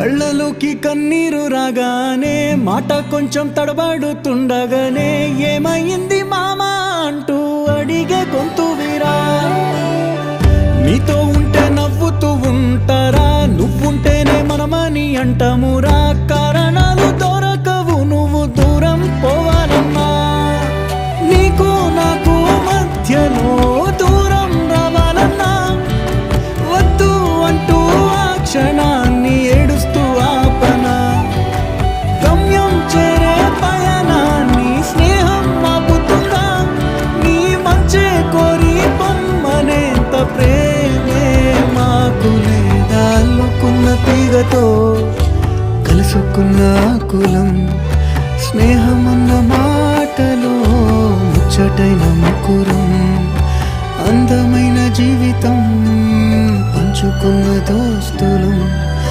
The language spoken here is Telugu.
కళ్ళలోకి కన్నీరు రాగానే మాట కొంచెం తడబడుతుండగానే ఏమైంది మామా అంటూ అడిగే గొంతు వీరా. నీతో ఉంటే నవ్వుతూ ఉంటారా, నువ్వుంటేనే మనమని అంటామురా. కారణాలు దొరకవు నువ్వు దూరం పోవాలన్నా, నీకు నాకు మధ్యలో దూరం రావాలన్నా. వద్దు అంటూ ఆ క్షణాన్ని ఏడుస్తూ ఆపనా. గమ్యం చేరే పయనాన్ని స్నేహం ఆపుతుందా. నీ మంచే కోరి పొమ్మనేంత ప్రేమే మాకు లేదా. అల్లుకున్న తీగతో కలుసుకున్న కులం, స్నేహమన్న మాటలో ముచ్చటైన ముకురం. అందమైన జీవితం పంచుకున్న దోస్తులం.